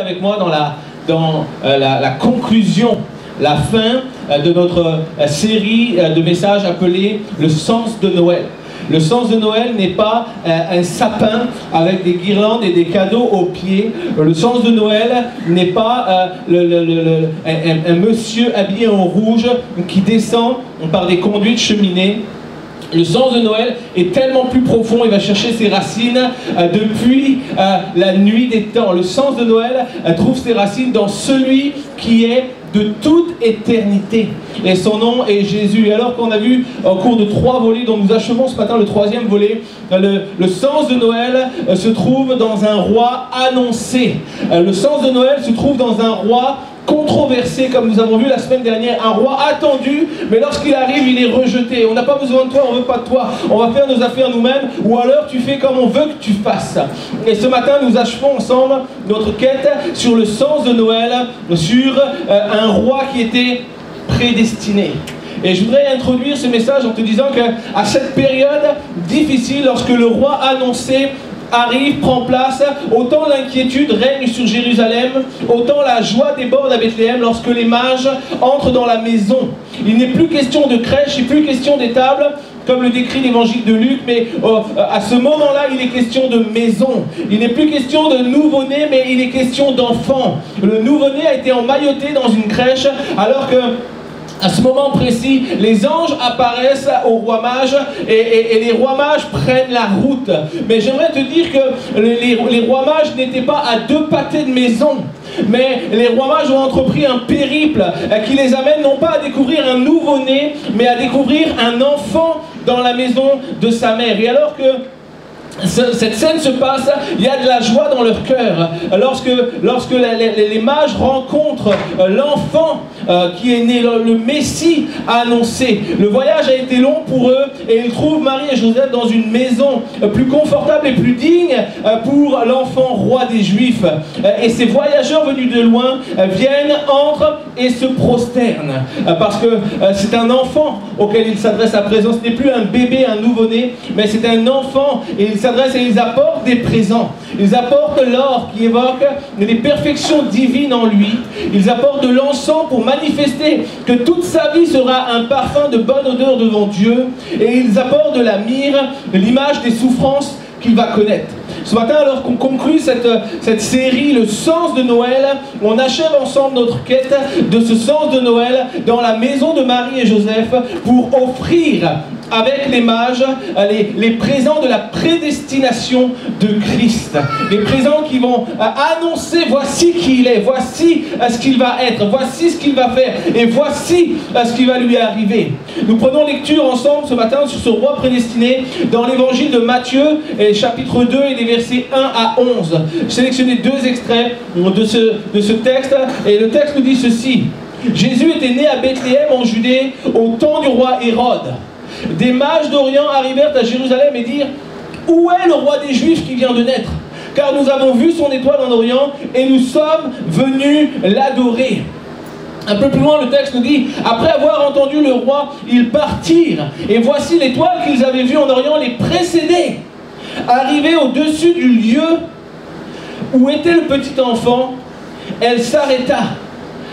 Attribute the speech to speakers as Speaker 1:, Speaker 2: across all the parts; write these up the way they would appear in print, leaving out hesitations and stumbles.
Speaker 1: avec moi dans la conclusion, la fin de notre série de messages appelée « Le sens de Noël ». Le sens de Noël n'est pas un sapin avec des guirlandes et des cadeaux aux pieds. Le sens de Noël n'est pas un monsieur habillé en rouge qui descend par des conduits de cheminée. Le sens de Noël est tellement plus profond, il va chercher ses racines depuis la nuit des temps. Le sens de Noël trouve ses racines dans celui qui est de toute éternité. Et son nom est Jésus. Et alors qu'on a vu au cours de 3 volets, dont nous achevons ce matin le 3e volet, le sens de Noël se trouve dans un roi annoncé. Le sens de Noël se trouve dans un roi controversé, comme nous avons vu la semaine dernière, un roi attendu, mais lorsqu'il arrive, il est rejeté. On n'a pas besoin de toi, on ne veut pas de toi, on va faire nos affaires nous-mêmes, ou alors tu fais comme on veut que tu fasses. Et ce matin, nous achevons ensemble notre quête sur le sens de Noël, sur un roi qui était prédestiné. Et je voudrais introduire ce message en te disant qu'à cette période difficile, lorsque le roi annoncé arrive, prend place, autant l'inquiétude règne sur Jérusalem, autant la joie déborde à Bethléem lorsque les mages entrent dans la maison. Il n'est plus question de crèche, il n'est plus question d'étable, comme le décrit l'évangile de Luc, mais à ce moment-là, il est question de maison. Il n'est plus question de nouveau-né, mais il est question d'enfant. Le nouveau-né a été emmailloté dans une crèche, alors que à ce moment précis, les anges apparaissent au roi mage et les rois mages prennent la route. Mais j'aimerais te dire que les rois mages n'étaient pas à 2 pâtés de maison. Mais les rois mages ont entrepris un périple qui les amène non pas à découvrir un nouveau-né, mais à découvrir un enfant dans la maison de sa mère. Et alors que cette scène se passe, il y a de la joie dans leur cœur. Lorsque les mages rencontrent l'enfant qui est né, le Messie annoncé. Le voyage a été long pour eux et ils trouvent Marie et Joseph dans une maison plus confortable et plus digne pour l'enfant roi des Juifs. Et ces voyageurs venus de loin viennent, entrent et se prosternent. Parce que c'est un enfant auquel ils s'adressent à présent. Ce n'est plus un bébé, un nouveau-né, mais c'est un enfant et ils s'adressent et ils apportent des présents. Ils apportent l'or qui évoque les perfections divines en lui. Ils apportent de l'encens pour manifester que toute sa vie sera un parfum de bonne odeur devant Dieu. Et ils apportent de la myrrhe, l'image des souffrances qu'il va connaître. Ce matin, alors qu'on conclut cette série, le sens de Noël, on achève ensemble notre quête de ce sens de Noël dans la maison de Marie et Joseph pour offrir avec les mages les présents de la prédestination de Christ. Les présents qui vont annoncer voici qui il est, voici ce qu'il va être, voici ce qu'il va faire et voici ce qui va lui arriver. Nous prenons lecture ensemble ce matin sur ce roi prédestiné dans l'évangile de Matthieu, chapitre 2 et les versets 1 à 11. J'ai sélectionné 2 extraits de ce texte et le texte nous dit ceci. Jésus était né à Bethléem en Judée au temps du roi Hérode. Des mages d'Orient arrivèrent à Jérusalem et dirent « Où est le roi des Juifs qui vient de naître ? Car nous avons vu son étoile en Orient et nous sommes venus l'adorer. » Un peu plus loin, le texte nous dit « Après avoir entendu le roi, ils partirent. Et voici l'étoile qu'ils avaient vue en Orient les précéder. Arrivée au-dessus du lieu où était le petit enfant, elle s'arrêta.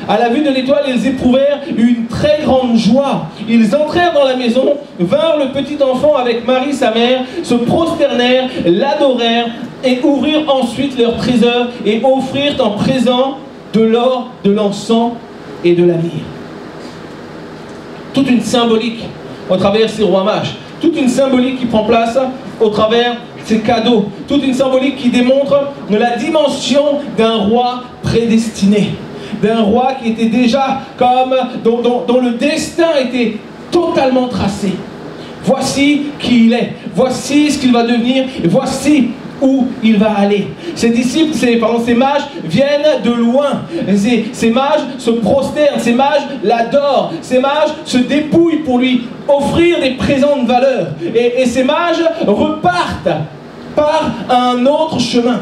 Speaker 1: À la vue de l'étoile, ils éprouvèrent une très grande joie. Ils entrèrent dans la maison, vinrent le petit enfant avec Marie, sa mère, se prosternèrent, l'adorèrent et ouvrirent ensuite leur trésor et offrirent en présent de l'or, de l'encens et de la myrrhe. Toute une symbolique au travers ces rois mages. Toute une symbolique qui prend place au travers ces cadeaux. Toute une symbolique qui démontre la dimension d'un roi prédestiné. D'un roi qui était déjà comme, dont le destin était totalement tracé. Voici qui il est, voici ce qu'il va devenir, et voici où il va aller. Ses disciples, ces mages viennent de loin. Ces mages se prosternent, ces mages l'adorent, ces mages se dépouillent pour lui offrir des présents de valeur. Et ces mages repartent par un autre chemin.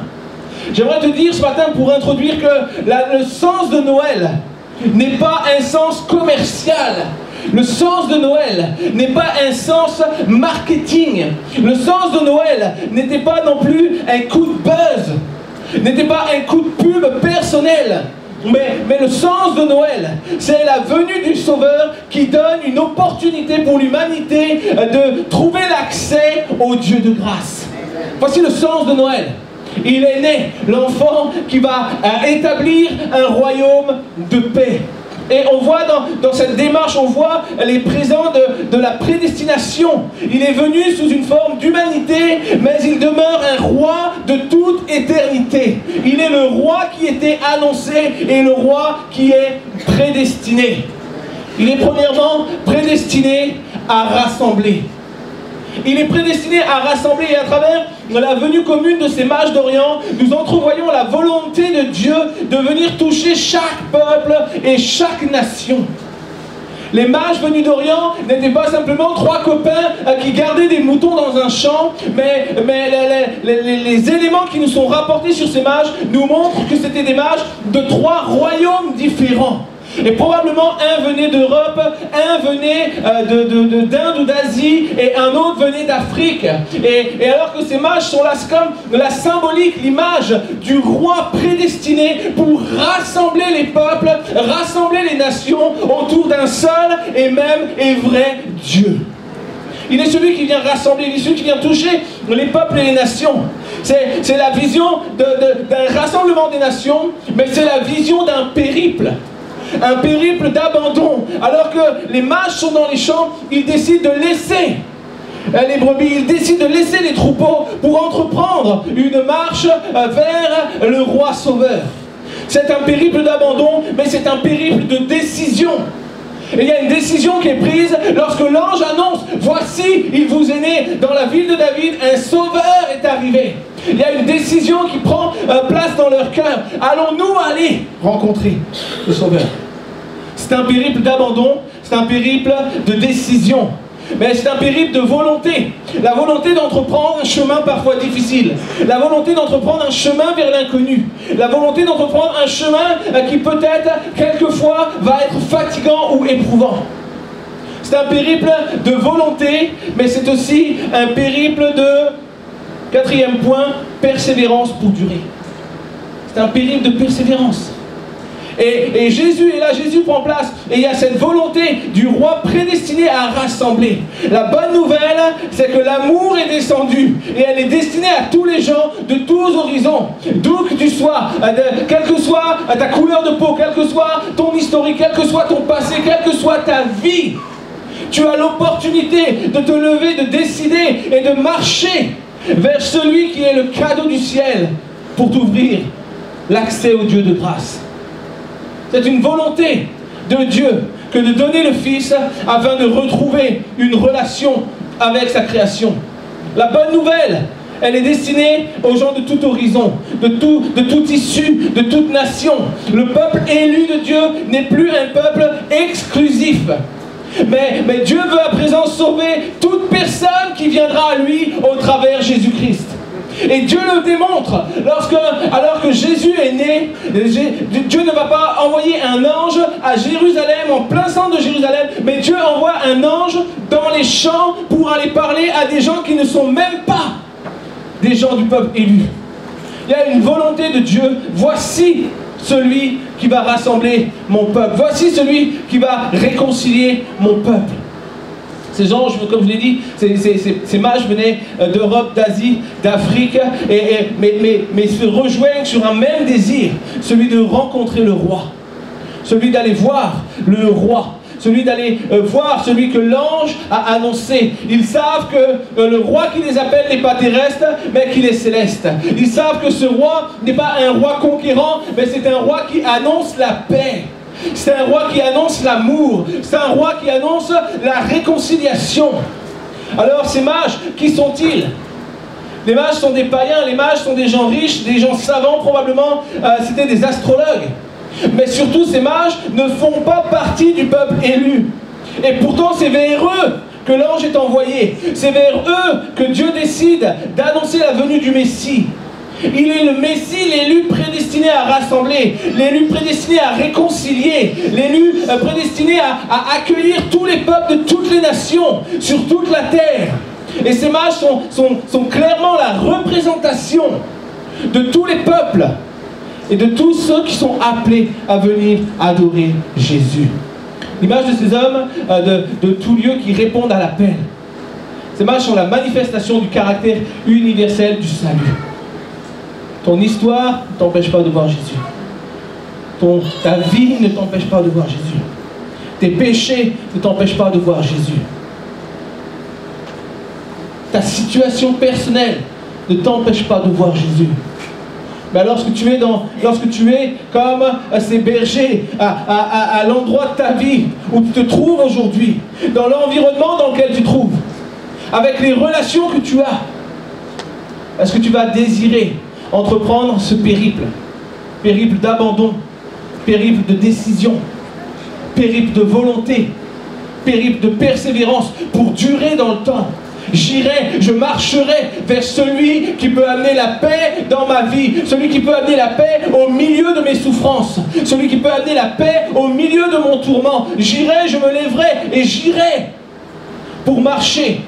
Speaker 1: J'aimerais te dire ce matin pour introduire que le sens de Noël n'est pas un sens commercial. Le sens de Noël n'est pas un sens marketing. Le sens de Noël n'était pas non plus un coup de buzz. n'était pas un coup de pub personnel. Mais le sens de Noël, c'est la venue du Sauveur qui donne une opportunité pour l'humanité de trouver l'accès au Dieu de grâce. Voici le sens de Noël. Il est né, l'enfant qui va établir un royaume de paix. Et on voit dans cette démarche, on voit les présents de la prédestination. Il est venu sous une forme d'humanité, mais il demeure un roi de toute éternité. Il est le roi qui était annoncé et le roi qui est prédestiné. Il est premièrement prédestiné à rassembler. Il est prédestiné à rassembler, et à travers la venue commune de ces mages d'Orient, nous entrevoyons la volonté de Dieu de venir toucher chaque peuple et chaque nation. Les mages venus d'Orient n'étaient pas simplement trois copains qui gardaient des moutons dans un champ, mais les éléments qui nous sont rapportés sur ces mages nous montrent que c'était des mages de trois royaumes différents. Et probablement un venait d'Europe, un venait d'Inde ou d'Asie, et un autre venait d'Afrique. Et alors que ces mages sont là, c'est comme la symbolique, l'image du roi prédestiné pour rassembler les peuples, rassembler les nations autour d'un seul et même et vrai Dieu. Il est celui qui vient rassembler, il est celui qui vient toucher les peuples et les nations. C'est la vision d'un rassemblement des nations, mais c'est la vision d'un périple. Un périple d'abandon. Alors que les mages sont dans les champs, ils décident de laisser les brebis, ils décident de laisser les troupeaux pour entreprendre une marche vers le roi sauveur. C'est un périple d'abandon, mais c'est un périple de décision. Et il y a une décision qui est prise lorsque l'ange annonce « Voici, il vous est né dans la ville de David, un sauveur est arrivé ». Il y a une décision qui prend place dans leur cœur. Allons-nous aller rencontrer le sauveur? C'est un périple d'abandon, c'est un périple de décision. Mais c'est un périple de volonté. La volonté d'entreprendre un chemin parfois difficile. La volonté d'entreprendre un chemin vers l'inconnu. La volonté d'entreprendre un chemin qui peut-être, quelquefois, va être fatigant ou éprouvant. C'est un périple de volonté, mais c'est aussi un périple de, quatrième point, persévérance pour durer. C'est un périple de persévérance. Et Jésus est là, Jésus prend place, et il y a cette volonté du roi prédestiné à rassembler. La bonne nouvelle, c'est que l'amour est descendu, et elle est destinée à tous les gens de tous horizons. D'où que tu sois, quelle que soit ta couleur de peau, quel que soit ton historique, quel que soit ton passé, quelle que soit ta vie, tu as l'opportunité de te lever, de décider et de marcher vers celui qui est le cadeau du ciel pour t'ouvrir l'accès au Dieu de grâce. C'est une volonté de Dieu que de donner le Fils afin de retrouver une relation avec sa création. La bonne nouvelle, elle est destinée aux gens de tout horizon, de tout issue, de toute nation. Le peuple élu de Dieu n'est plus un peuple exclusif. Mais Dieu veut à présent sauver toute personne qui viendra à lui au travers Jésus-Christ. Et Dieu le démontre, alors que Jésus est né, Dieu ne va pas envoyer un ange à Jérusalem, en plein centre de Jérusalem, mais Dieu envoie un ange dans les champs pour aller parler à des gens qui ne sont même pas des gens du peuple élu. Il y a une volonté de Dieu, voici celui qui va rassembler mon peuple, voici celui qui va réconcilier mon peuple. Ces anges, comme je l'ai dit, ces mages venaient d'Europe, d'Asie, d'Afrique, mais se rejoignent sur un même désir, celui de rencontrer le roi, celui d'aller voir le roi, celui d'aller voir celui que l'ange a annoncé. Ils savent que le roi qui les appelle n'est pas terrestre, mais qu'il est céleste. Ils savent que ce roi n'est pas un roi conquérant, mais c'est un roi qui annonce la paix. C'est un roi qui annonce l'amour. C'est un roi qui annonce la réconciliation. Alors ces mages, qui sont-ils? Les mages sont des païens, les mages sont des gens riches, des gens savants probablement, c'était des astrologues. Mais surtout ces mages ne font pas partie du peuple élu. Et pourtant c'est vers eux que l'ange est envoyé. C'est vers eux que Dieu décide d'annoncer la venue du Messie. Il est le Messie, l'élu prédestiné à rassembler, l'élu prédestiné à réconcilier, l'élu prédestiné à accueillir tous les peuples de toutes les nations, sur toute la terre. Et ces mages sont clairement la représentation de tous les peuples et de tous ceux qui sont appelés à venir adorer Jésus. L'image de ces hommes de tout lieu qui répondent à l'appel. Ces images sont la manifestation du caractère universel du salut. Ton histoire ne t'empêche pas de voir Jésus. Ta vie ne t'empêche pas de voir Jésus. Tes péchés ne t'empêchent pas de voir Jésus. Ta situation personnelle ne t'empêche pas de voir Jésus. Mais lorsque tu es comme ces bergers à l'endroit de ta vie où tu te trouves aujourd'hui, dans l'environnement dans lequel tu te trouves, avec les relations que tu as, est-ce que tu vas désirer entreprendre ce périple d'abandon, périple de décision, périple de volonté, périple de persévérance pour durer dans le temps? J'irai, je marcherai vers celui qui peut amener la paix dans ma vie, celui qui peut amener la paix au milieu de mes souffrances, celui qui peut amener la paix au milieu de mon tourment. J'irai, je me lèverai et j'irai pour marcher.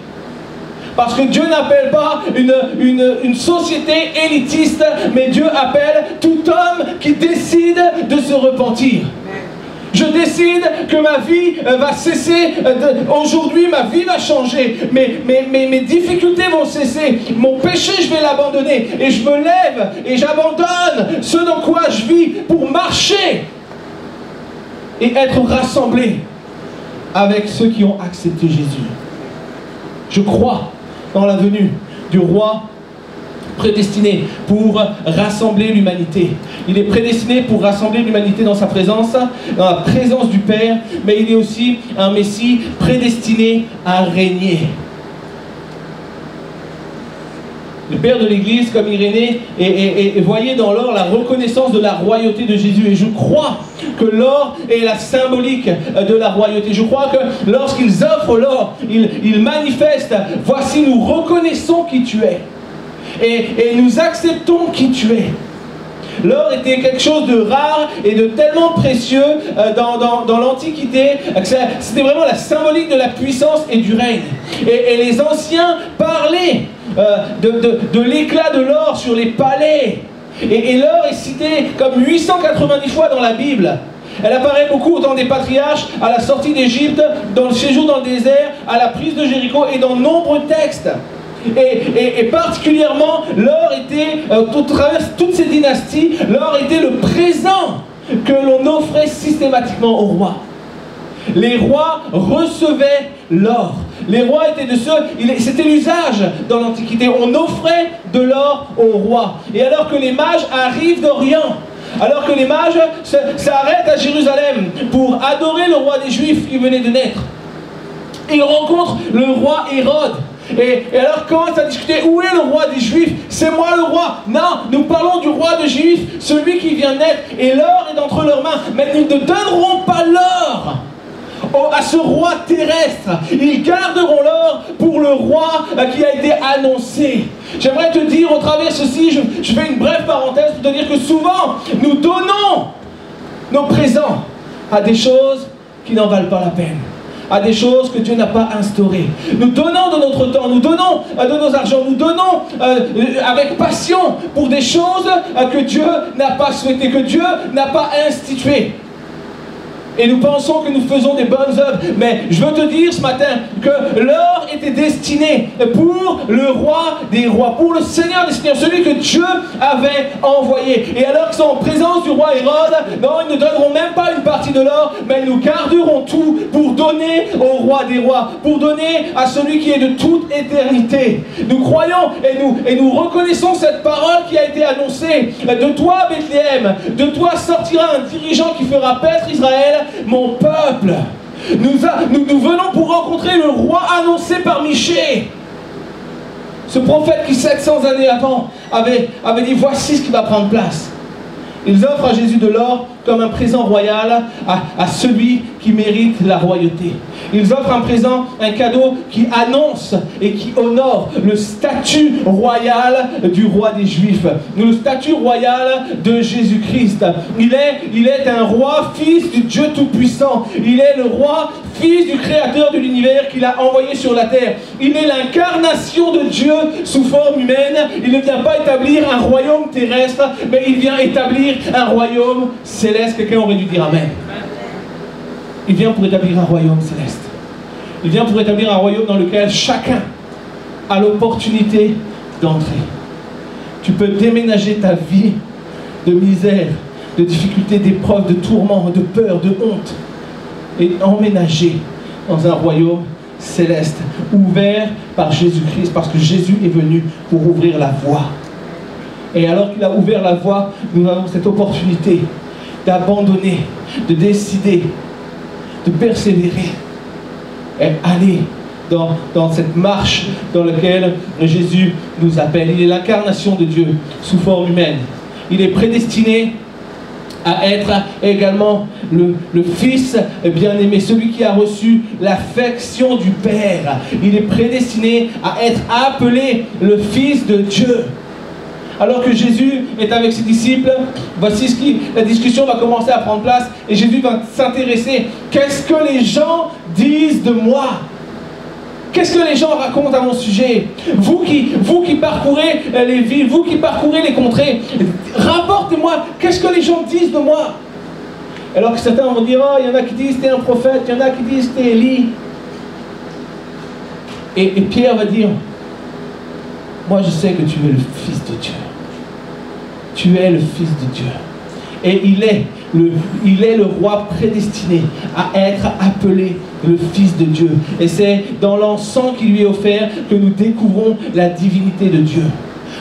Speaker 1: Parce que Dieu n'appelle pas une société élitiste, mais Dieu appelle tout homme qui décide de se repentir. Je décide que ma vie va cesser. Aujourd'hui, ma vie va changer. Mes difficultés vont cesser. Mon péché, je vais l'abandonner. Et je me lève et j'abandonne ce dans quoi je vis pour marcher et être rassemblé avec ceux qui ont accepté Jésus. Je crois dans la venue du roi prédestiné pour rassembler l'humanité. Il est prédestiné pour rassembler l'humanité dans sa présence, dans la présence du Père, mais il est aussi un Messie prédestiné à régner. Le Père de l'Église, comme Irénée, voyait dans l'or la reconnaissance de la royauté de Jésus. Et je crois que l'or est la symbolique de la royauté. Je crois que lorsqu'ils offrent l'or, ils manifestent « Voici, nous reconnaissons qui tu es. Et nous acceptons qui tu es. » L'or était quelque chose de rare et de tellement précieux dans l'Antiquité que c'était vraiment la symbolique de la puissance et du règne. Et les anciens parlaient de l'éclat de l'or sur les palais. Et l'or est cité comme 890 fois dans la Bible. Elle apparaît beaucoup au temps des patriarches, à la sortie d'Égypte, dans le séjour dans le désert, à la prise de Jéricho et dans de nombreux textes. Et particulièrement, l'or était, à travers toutes ces dynasties, l'or était le présent que l'on offrait systématiquement aux rois. Les rois recevaient l'or. Les rois étaient de ceux, c'était l'usage dans l'Antiquité, on offrait de l'or aux rois. Et alors que les mages arrivent d'Orient, alors que les mages s'arrêtent à Jérusalem pour adorer le roi des Juifs qui venait de naître, ils rencontrent le roi Hérode. Et alors commence à discuter, où est le roi des Juifs? C'est moi le roi. Non, nous parlons du roi des Juifs, celui qui vient naître, et l'or est entre leurs mains. Mais ils ne donneront pas l'or à ce roi terrestre. Ils garderont l'or pour le roi qui a été annoncé. J'aimerais te dire au travers ceci, je fais une brève parenthèse pour te dire que souvent nous donnons nos présents à des choses qui n'en valent pas la peine, à des choses que Dieu n'a pas instaurées. Nous donnons de notre temps, nous donnons de nos argents, nous donnons avec passion pour des choses que Dieu n'a pas souhaitées, que Dieu n'a pas instituées. Et nous pensons que nous faisons des bonnes œuvres. Mais je veux te dire ce matin que l'or était destiné pour le roi des rois, pour le Seigneur des seigneurs, celui que Dieu avait envoyé. Et alors qu'ils sont en présence du roi Hérode, non, ils ne donneront même pas une partie de l'or, mais nous garderons tout pour donner au roi des rois, pour donner à celui qui est de toute éternité. Nous croyons et nous reconnaissons cette parole qui a été annoncée. De toi, Bethléem, de toi sortira un dirigeant qui fera paître Israël, mon peuple. Nous venons pour rencontrer le roi annoncé par Michée. Ce prophète qui 700 années avant avait dit, voici ce qui va prendre place. Ils offrent à Jésus de l'or comme un présent royal à celui qui mérite la royauté. Ils offrent un présent, un cadeau qui annonce et qui honore le statut royal du roi des Juifs, le statut royal de Jésus-Christ. Il est un roi, fils du Dieu Tout-Puissant. Il est le roi, fils du Créateur de l'univers qu'il a envoyé sur la terre. Il est l'incarnation de Dieu sous forme humaine. Il ne vient pas établir un royaume terrestre, mais il vient établir un royaume céleste. Quelqu'un aurait dû dire Amen. Il vient pour établir un royaume céleste. Il vient pour établir un royaume dans lequel chacun a l'opportunité d'entrer. Tu peux déménager ta vie de misère, de difficultés, d'épreuves, de tourments, de peur, de honte, et emménager dans un royaume céleste, ouvert par Jésus-Christ, parce que Jésus est venu pour ouvrir la voie. Et alors qu'il a ouvert la voie, nous avons cette opportunité d'abandonner, de décider, de persévérer et aller dans cette marche dans laquelle Jésus nous appelle. Il est l'incarnation de Dieu sous forme humaine. Il est prédestiné à être également le Fils bien-aimé, celui qui a reçu l'affection du Père. Il est prédestiné à être appelé le Fils de Dieu. Alors que Jésus est avec ses disciples, voici la discussion va commencer à prendre place et Jésus va s'intéresser. Qu'est-ce que les gens disent de moi? Qu'est-ce que les gens racontent à mon sujet? Vous qui parcourez les villes, vous qui parcourez les contrées, rapportez-moi, qu'est-ce que les gens disent de moi? Alors que certains vont dire, oh, il y en a qui disent que tu es un prophète, il y en a qui disent que tu es Élie. Et Pierre va dire, moi je sais que tu es le Fils de Dieu. Tu es le Fils de Dieu. Et il est le roi prédestiné à être appelé le Fils de Dieu. Et c'est dans l'encens qui lui est offert que nous découvrons la divinité de Dieu.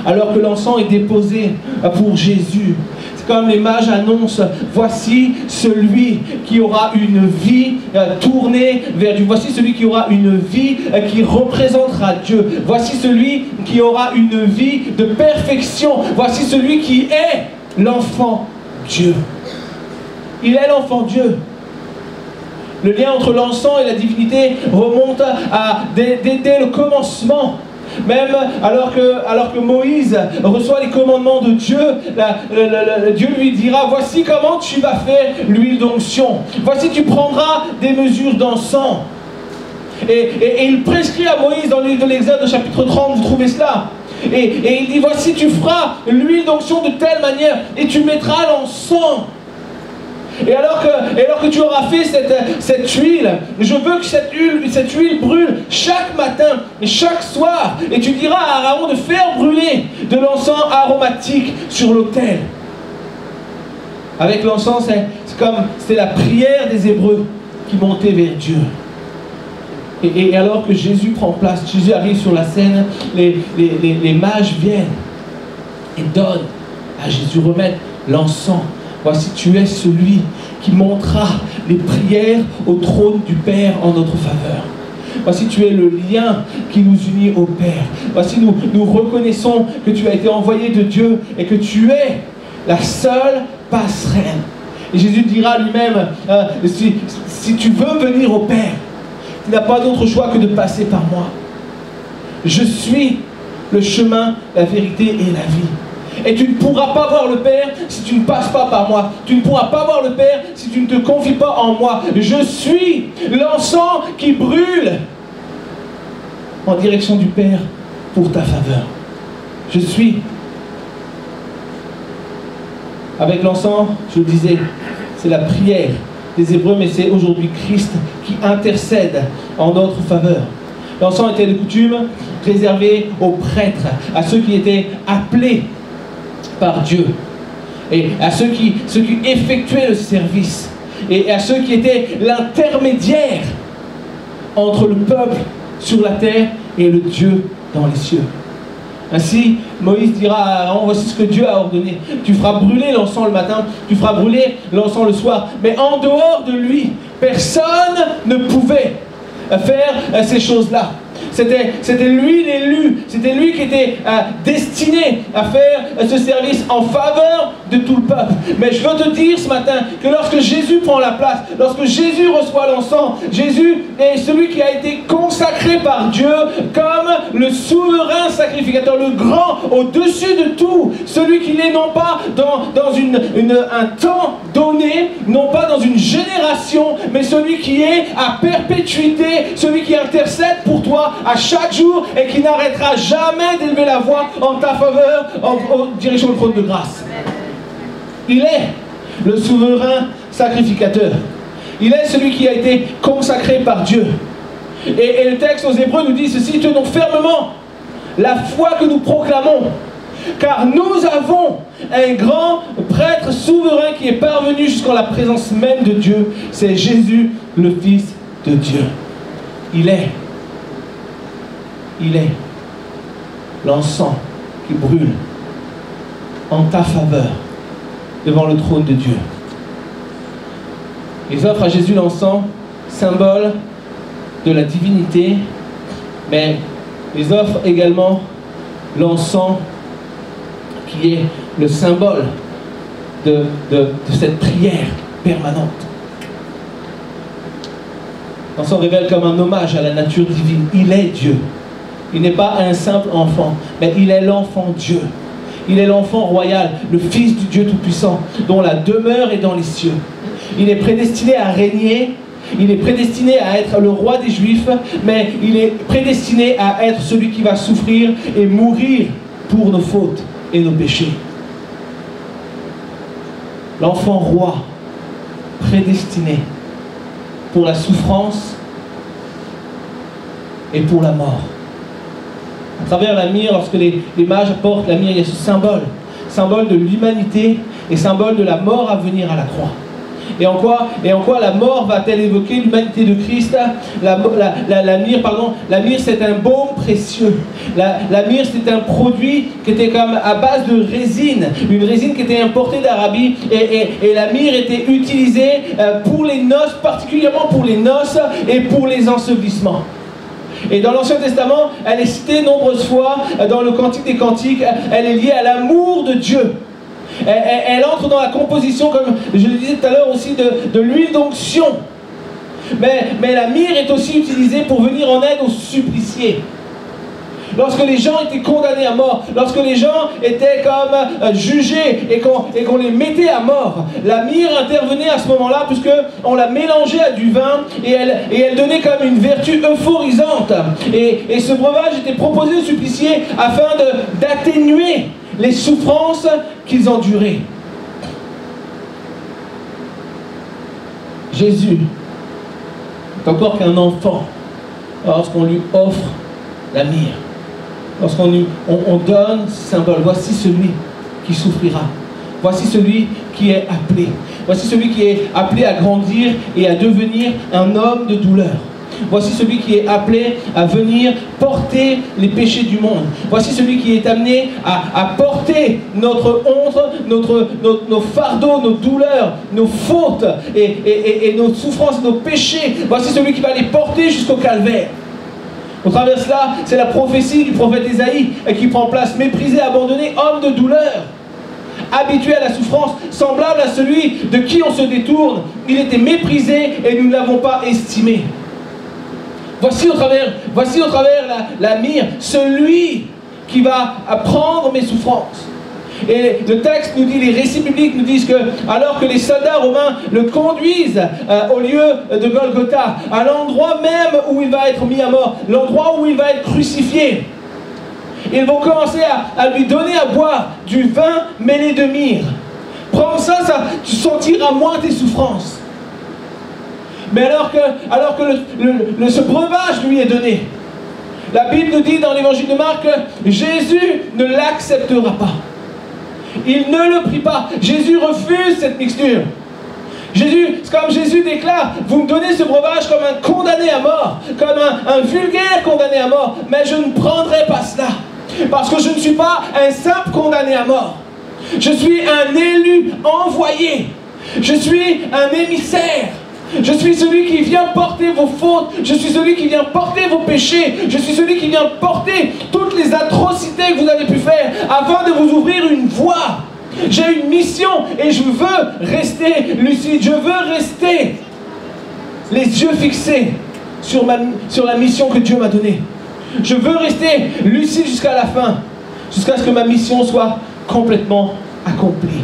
Speaker 1: Alors que l'encens est déposé pour Jésus, c'est comme les mages annoncent, voici celui qui aura une vie tournée vers Dieu. Voici celui qui aura une vie qui représentera Dieu. Voici celui qui aura une vie de perfection. Voici celui qui est l'enfant Dieu. Il est l'enfant Dieu. Le lien entre l'encens et la divinité remonte dès le commencement. Même alors que Moïse reçoit les commandements de Dieu, Dieu lui dira, voici comment tu vas faire l'huile d'onction. Voici tu prendras des mesures d'encens. Et il prescrit à Moïse dans le livre de l'Exode, chapitre 30, vous trouvez cela. Et il dit, voici tu feras l'huile d'onction de telle manière et tu mettras l'encens. Et alors que tu auras fait cette huile, je veux que cette huile brûle chaque matin et chaque soir. Et tu diras à Aaron de faire brûler de l'encens aromatique sur l'autel. Avec l'encens, c'est la prière des Hébreux qui montait vers Dieu. Et alors que Jésus prend place, Jésus arrive sur la scène, les mages viennent et donnent à Jésus, remettent l'encens. Voici, tu es celui qui montera les prières au trône du Père en notre faveur. Voici, tu es le lien qui nous unit au Père. Voici, nous reconnaissons que tu as été envoyé de Dieu et que tu es la seule passerelle. Et Jésus dira lui-même, si tu veux venir au Père, tu n'as pas d'autre choix que de passer par moi. Je suis le chemin, la vérité et la vie. Et tu ne pourras pas voir le Père si tu ne passes pas par moi. Tu ne pourras pas voir le Père si tu ne te confies pas en moi. Je suis l'encens qui brûle en direction du Père pour ta faveur. Je suis. Avec l'encens, je le disais, c'est la prière des Hébreux, mais c'est aujourd'hui Christ qui intercède en notre faveur. L'encens était de coutume réservé aux prêtres, à ceux qui étaient appelés par Dieu, et à ceux qui effectuaient le service, et à ceux qui étaient l'intermédiaire entre le peuple sur la terre et le Dieu dans les cieux. Ainsi, Moïse dira à Aaron, voici ce que Dieu a ordonné. Tu feras brûler l'encens le matin, tu feras brûler l'encens le soir. Mais en dehors de lui, personne ne pouvait faire ces choses-là. C'était l'huile élue, C'était lui qui était destiné à faire ce service en faveur de tout le peuple. Mais je veux te dire ce matin que lorsque Jésus prend la place, lorsque Jésus reçoit l'encens, Jésus est celui qui a été consacré par Dieu comme le souverain sacrificateur, le grand au-dessus de tout, celui qui n'est non pas dans un temps donné, non pas dans une génération, mais celui qui est à perpétuité, celui qui intercède pour toi à chaque jour et qui n'arrêtera jamais d'élever la voix en ta faveur en direction du trône de grâce. Il est le souverain sacrificateur. Il est celui qui a été consacré par Dieu. Et le texte aux Hébreux nous dit ceci: tenons fermement la foi que nous proclamons, car nous avons un grand prêtre souverain qui est parvenu jusqu'en la présence même de Dieu. C'est Jésus, le Fils de Dieu. Il est l'encens qui brûle en ta faveur devant le trône de Dieu. Ils offrent à Jésus l'encens, symbole de la divinité, mais ils offrent également l'encens qui est le symbole de cette prière permanente. L'encens révèle comme un hommage à la nature divine. Il est Dieu. Il n'est pas un simple enfant, mais il est l'enfant Dieu. Il est l'enfant royal, le Fils du Dieu Tout-Puissant, dont la demeure est dans les cieux. Il est prédestiné à régner, il est prédestiné à être le roi des Juifs, mais il est prédestiné à être celui qui va souffrir et mourir pour nos fautes et nos péchés. L'enfant roi, prédestiné pour la souffrance et pour la mort. À travers la myrrhe, lorsque les mages apportent la myrrhe, il y a ce symbole de l'humanité et symbole de la mort à venir à la croix. Et en quoi la mort va-t-elle évoquer l'humanité de Christ? La myrrhe, c'est un baume précieux. La myrrhe, c'est un produit qui était comme à base de résine, une résine qui était importée d'Arabie, et la myrrhe était utilisée pour les noces, particulièrement pour les noces et pour les ensevelissements. Et dans l'Ancien Testament, elle est citée nombreuses fois dans le Cantique des Cantiques. Elle est liée à l'amour de Dieu. Elle entre dans la composition, comme je le disais tout à l'heure aussi, de l'huile d'onction. Mais la myrrhe est aussi utilisée pour venir en aide aux suppliciés. Lorsque les gens étaient condamnés à mort, lorsque les gens étaient comme jugés et qu'on les mettait à mort, la myrrhe intervenait à ce moment-là, puisqu'on la mélangeait à du vin et elle donnait comme une vertu euphorisante. Et ce breuvage était proposé aux suppliciés afin d'atténuer les souffrances qu'ils enduraient. Jésus est encore qu'un enfant lorsqu'on lui offre la myrrhe. Lorsqu'on donne ce symbole, voici celui qui souffrira. Voici celui qui est appelé. Voici celui qui est appelé à grandir et à devenir un homme de douleur. Voici celui qui est appelé à venir porter les péchés du monde. Voici celui qui est amené à porter notre honte, nos fardeaux, nos douleurs, nos fautes et nos souffrances, nos péchés. Voici celui qui va les porter jusqu'au calvaire. Au travers de cela, c'est la prophétie du prophète Ésaïe qui prend place. Méprisé, abandonné, homme de douleur, habitué à la souffrance, semblable à celui de qui on se détourne. Il était méprisé et nous ne l'avons pas estimé. Voici au travers la myrrhe, celui qui va prendre mes souffrances. Et le texte nous dit, les récits bibliques nous disent que alors que les soldats romains le conduisent au lieu de Golgotha, à l'endroit même où il va être mis à mort, l'endroit où il va être crucifié, ils vont commencer à lui donner à boire du vin mêlé de myrrhe. Prends ça, tu sentiras moins tes souffrances. Mais alors que ce breuvage lui est donné, la Bible nous dit dans l'évangile de Marc que Jésus ne l'acceptera pas. Il ne le prie pas. Jésus refuse cette mixture. C'est comme Jésus déclare, vous me donnez ce breuvage comme un condamné à mort, comme un vulgaire condamné à mort, mais je ne prendrai pas cela, parce que je ne suis pas un simple condamné à mort. Je suis un élu envoyé. Je suis un émissaire. Je suis celui qui vient porter vos fautes. Je suis celui qui vient porter vos péchés. Je suis celui qui vient porter toutes les atrocités progrès que vous avez pu faire afin de vous ouvrir une voie. J'ai une mission et je veux rester lucide. Je veux rester les yeux fixés sur la mission que Dieu m'a donnée. Je veux rester lucide jusqu'à la fin, jusqu'à ce que ma mission soit complètement accomplie.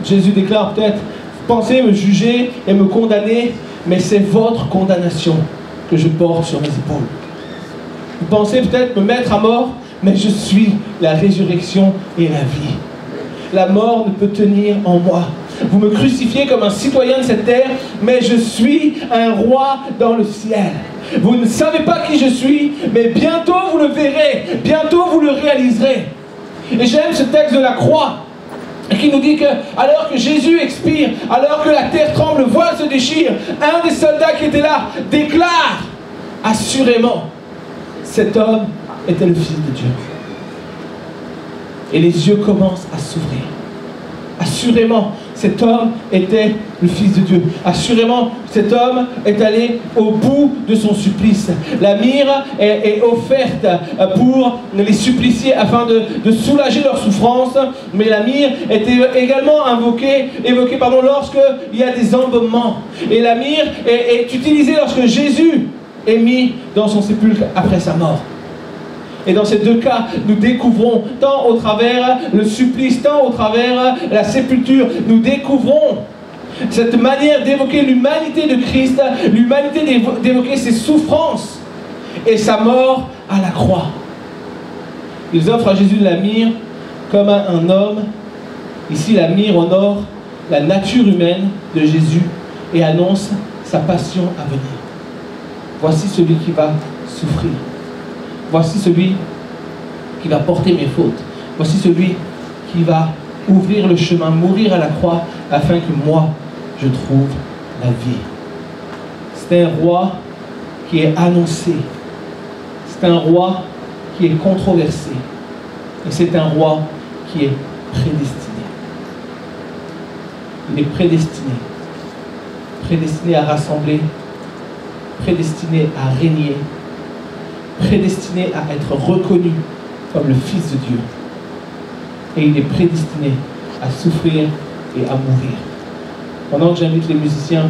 Speaker 1: Jésus déclare peut-être, vous pensez me juger et me condamner, mais c'est votre condamnation que je porte sur mes épaules. Vous pensez peut-être me mettre à mort, mais je suis la résurrection et la vie. La mort ne peut tenir en moi. Vous me crucifiez comme un citoyen de cette terre, mais je suis un roi dans le ciel. Vous ne savez pas qui je suis, mais bientôt vous le verrez, bientôt vous le réaliserez. Et j'aime ce texte de la croix, qui nous dit que, alors que Jésus expire, alors que la terre tremble, le voile se déchire, un des soldats qui était là déclare assurément, cet homme était le Fils de Dieu. Et les yeux commencent à s'ouvrir. Assurément, cet homme était le Fils de Dieu. Assurément, cet homme est allé au bout de son supplice. La myrrhe est offerte pour les suppliciés afin de soulager leur souffrance. Mais la myrrhe était également évoquée lorsqu'il y a des embaumements. Et la myrrhe est utilisée lorsque Jésus est mis dans son sépulcre après sa mort. Et dans ces deux cas, nous découvrons, tant au travers le supplice, tant au travers la sépulture, nous découvrons cette manière d'évoquer l'humanité de Christ, l'humanité d'évoquer ses souffrances et sa mort à la croix. Ils offrent à Jésus de la myrrhe comme un homme. Ici, la myrrhe honore la nature humaine de Jésus et annonce sa passion à venir. Voici celui qui va souffrir. Voici celui qui va porter mes fautes. Voici celui qui va ouvrir le chemin, mourir à la croix, afin que moi, je trouve la vie. C'est un roi qui est annoncé. C'est un roi qui est controversé. Et c'est un roi qui est prédestiné. Il est prédestiné. Prédestiné à rassembler. Prédestiné à régner. Prédestiné à être reconnu comme le Fils de Dieu. Et il est prédestiné à souffrir et à mourir. Pendant que j'invite les musiciens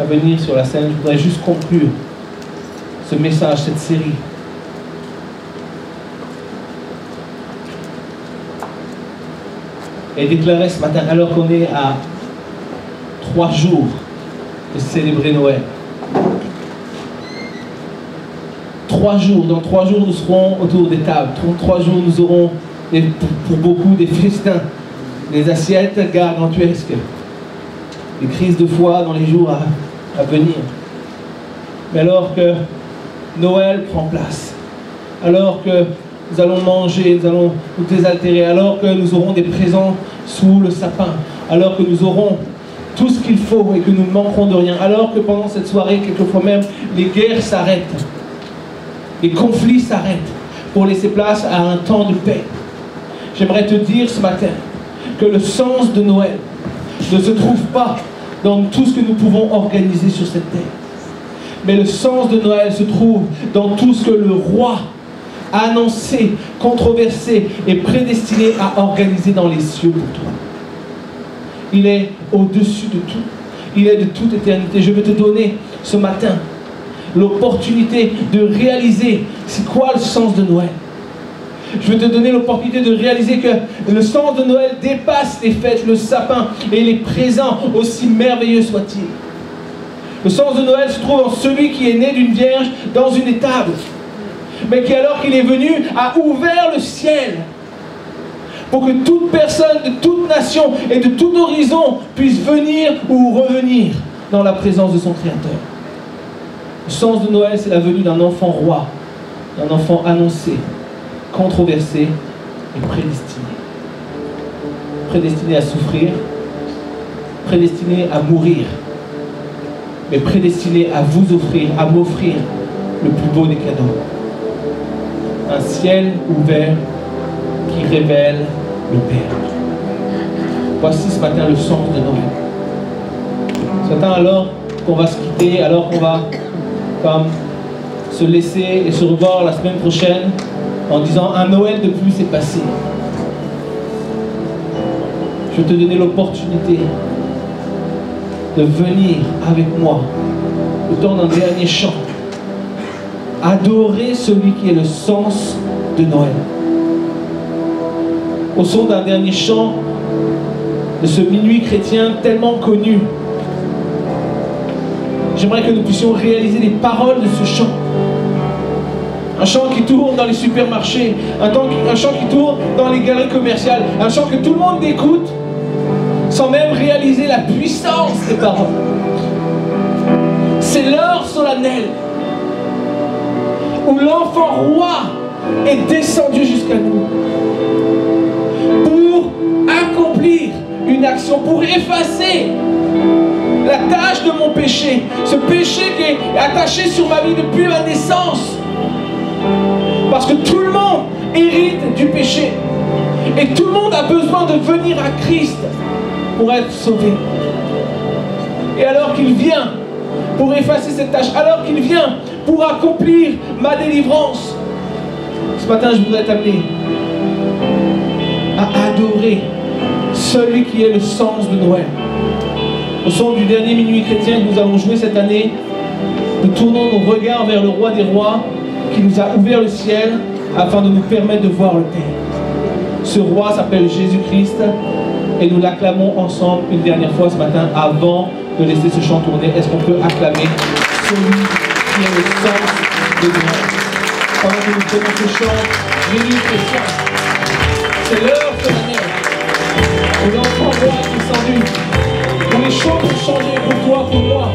Speaker 1: à venir sur la scène, je voudrais juste conclure ce message, cette série. Et déclarer ce matin, alors qu'on est à 3 jours de célébrer Noël. 3 jours, dans 3 jours nous serons autour des tables. 3 jours nous aurons pour beaucoup des festins, des assiettes gargantuesques, des crises de foi dans les jours à venir. Mais alors que Noël prend place, alors que nous allons manger, nous allons nous désaltérer, alors que nous aurons des présents sous le sapin, alors que nous aurons tout ce qu'il faut et que nous ne manquerons de rien, alors que pendant cette soirée, quelquefois même, les guerres s'arrêtent, les conflits s'arrêtent pour laisser place à un temps de paix. J'aimerais te dire ce matin que le sens de Noël ne se trouve pas dans tout ce que nous pouvons organiser sur cette terre. Mais le sens de Noël se trouve dans tout ce que le roi annoncé, controversé et prédestiné à organiser dans les cieux pour toi. Il est au-dessus de tout. Il est de toute éternité. Je veux te donner ce matin l'opportunité de réaliser c'est quoi le sens de Noël. Je veux te donner l'opportunité de réaliser que le sens de Noël dépasse les fêtes, le sapin et les présents, aussi merveilleux soient-ils. Le sens de Noël se trouve en celui qui est né d'une vierge dans une étable, mais qui, alors qu'il est venu, a ouvert le ciel pour que toute personne de toute nation et de tout horizon puisse venir ou revenir dans la présence de son Créateur. Le sens de Noël, c'est la venue d'un enfant roi, d'un enfant annoncé, controversé et prédestiné. Prédestiné à souffrir, prédestiné à mourir, mais prédestiné à vous offrir, à m'offrir le plus beau des cadeaux. Un ciel ouvert qui révèle le Père. Voici ce matin le sens de Noël. Ce matin, alors qu'on va se quitter, alors qu'on va se laisser et se revoir la semaine prochaine, en disant un Noël de plus est passé. Je vais te donner l'opportunité de venir avec moi au temps d'un dernier chant, adorer celui qui est le sens de Noël. Au son d'un dernier chant de ce minuit chrétien tellement connu, j'aimerais que nous puissions réaliser les paroles de ce chant. Un chant qui tourne dans les supermarchés, un chant qui tourne dans les galeries commerciales, un chant que tout le monde écoute sans même réaliser la puissance des paroles. C'est l'heure solennelle où l'enfant roi est descendu jusqu'à nous pour accomplir une action, pour effacer la tâche de mon péché, ce péché qui est attaché sur ma vie depuis ma naissance. Parce que tout le monde hérite du péché. Et tout le monde a besoin de venir à Christ pour être sauvé. Et alors qu'il vient pour effacer cette tâche, alors qu'il vient pour accomplir ma délivrance, ce matin je voudrais t'amener à adorer celui qui est le sens de Noël. Au son du dernier minuit chrétien que nous avons joué cette année, nous tournons nos regards vers le roi des rois qui nous a ouvert le ciel afin de nous permettre de voir le Père. Ce roi s'appelle Jésus-Christ et nous l'acclamons ensemble une dernière fois ce matin avant de laisser ce chant tourner. Est-ce qu'on peut acclamer celui qui est le sens de Noël? Pendant que nous faisons ce chant, minuit chrétien, c'est l'heure solennelle où l'enfant roi est descendu, où les choses ont changé pour toi, pour moi.